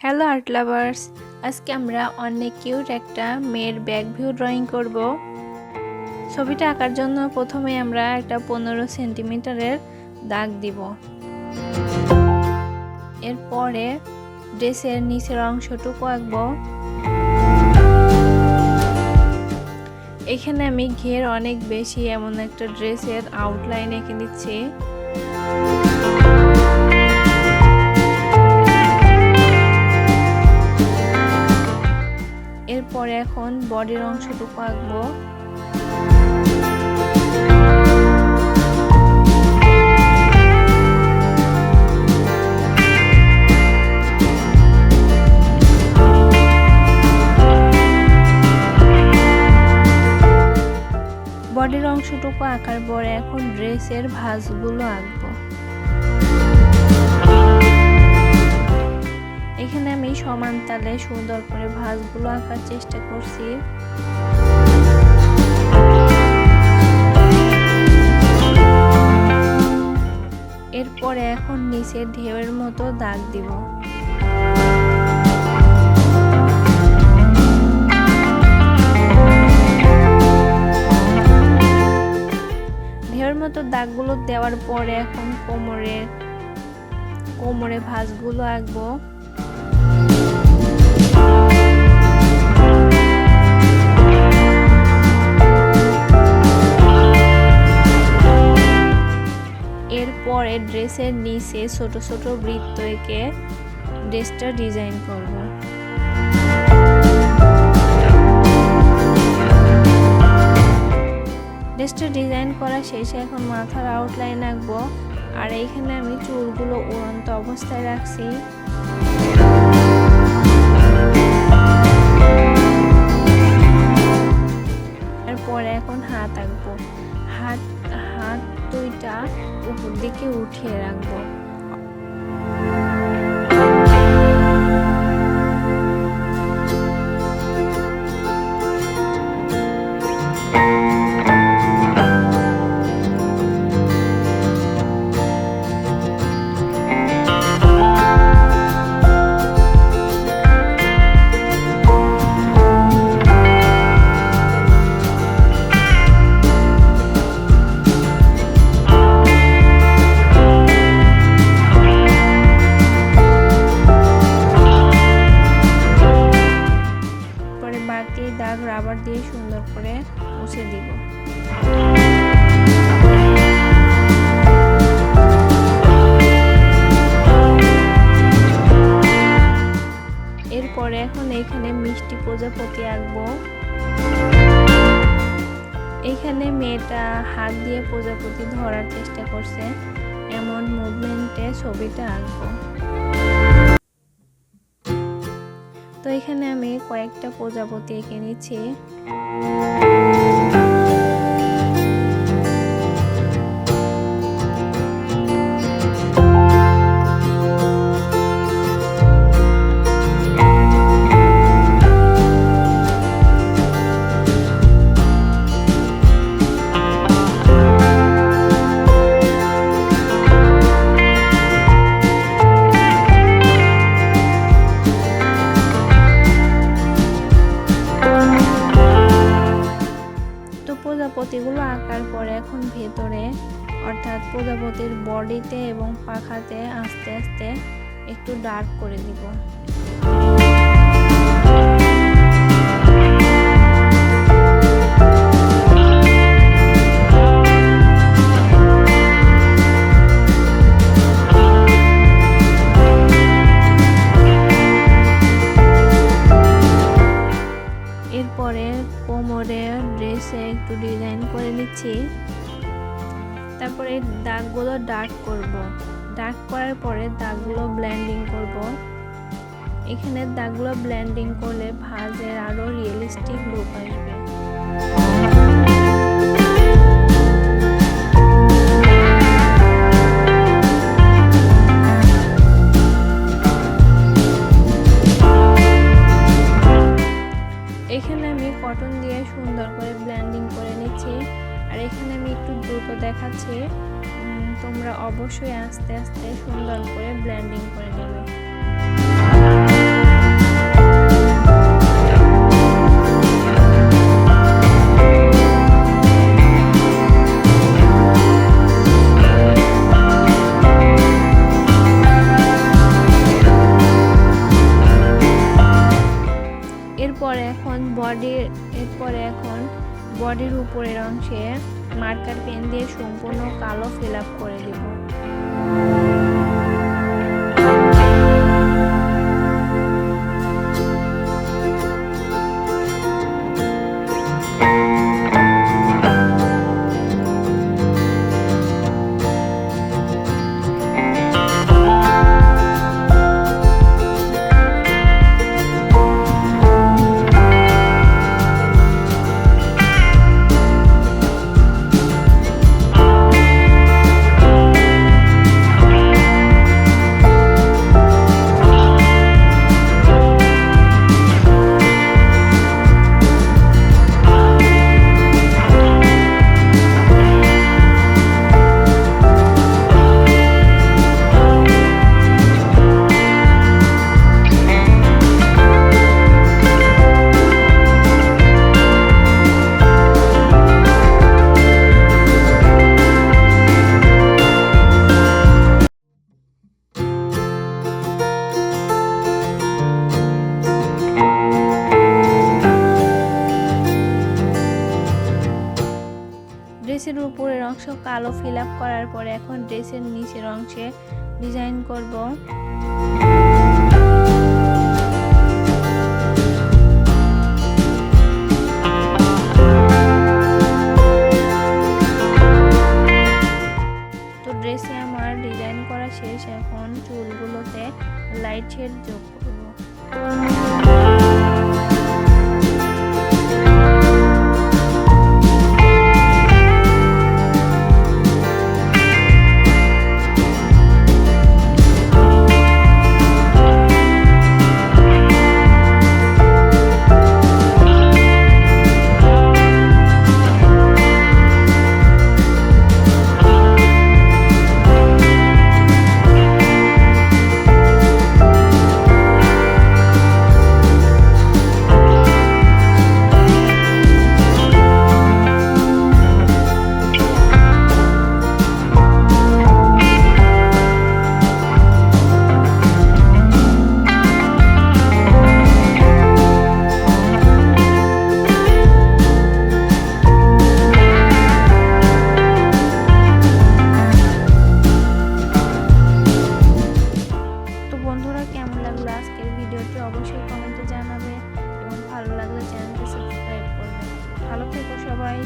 Hello art lovers, আজকে আমরা অনেক কিউট একটা মেয়ের ব্যাক ভিউ ড্রয়িং করব। ছবিটা আঁকার জন্য প্রথমে আমরা একটা 15 সেন্টিমিটারের দাগ দিব। এরপরে ড্রেসের নিচের অংশটুকু আঁকবো। এখানে আমি ঘের অনেক বেশি এমন একটা ড্রেসের আউটলাইন এঁকে নিচ্ছি। এরপরে এখন বডির অংশটুকু আঁকবো। বডির অংশটুকু আঁকার পরে এখন ড্রেসের ভাঁজগুলো আঁকবো। এখানে আমি সমান তালে সুন্দর করে ভাঁজগুলো আঁকার চেষ্টা করছি। এরপরে এখন নিচে ঢেউয়ের মতো দাগ দিব। ঢেউয়ের মতো দাগগুলো দেওয়ার পরে এখন কোমরে ভাঁজগুলো আঁকবো। এরপরে ড্রেসের নিচে ছোট ছোট বৃত্ত এঁকে ড্রেসটা ডিজাইন করব। ড্রেসটা ডিজাইন করা শেষে এখন মাথার আউটলাইন আঁকবো। আর এইখানে আমি চুলগুলো উড়ন্ত অবস্থায় রাখছি। এরপরে এখন হাত আঁকবো। হাত দুইটা উপর দিকে উঠিয়ে রাখবো। দাগ রাবার দিয়ে সুন্দর করে মুছে দিব। এরপরে এখন এখানে মিষ্টি প্রজাপতি আঁকবো। এখানে মেয়েটা হাত দিয়ে প্রজাপতি ধরার চেষ্টা করছে, এমন মুভমেন্টে ছবিটা আঁকবো। তো এখানে আমি কয়েকটা প্রজাপতি এঁকে নিচ্ছি। প্রজাপতিগুলো আঁকার পরে এখন ভেতরে অর্থাৎ প্রজাপতির বডিতে এবং পাখাতে আস্তে আস্তে একটু ডার্ক করে দিব। এরপরে কোমরে ড্রেসে একটু ডিজাইন করে নিচ্ছি। তারপরে দাগগুলো ডার্ক করব। ডার্ক করার পরে দাগগুলো ব্লেন্ডিং করব। এখানে দাগগুলো ব্লেন্ডিং করলে ভাঁজের আরো রিয়েলিস্টিক লুক আসবে। এখানে আমি কটন দিয়ে সুন্দর করে ব্লেন্ডিং করে নিচ্ছি। আর এখানে আমি একটু দ্রুত দেখাচ্ছি, তোমরা অবশ্যই আস্তে আস্তে সুন্দর করে ব্লেন্ডিং করে নেবে। এখন বডির উপরের অংশে মার্কার পেন দিয়ে সম্পূর্ণ কালো ফিল আপ করে দেব। ড্রেসের উপরের অংশ কালো ফিল আপ করার পরে এখন ড্রেসের নিচের অংশে ডিজাইন করব। তো ড্রেসে আমার ডিজাইন করা শেষ, এখন চুলগুলোতে লাইট শেড যোগ করব। কেমন লাগলো আজকের ভিডিওটি অবশ্যই কমেন্টে জানাবে এবং ভালো লাগলে চ্যানেলটি সাবস্ক্রাইব করবে। ভালো থেকো সবাই।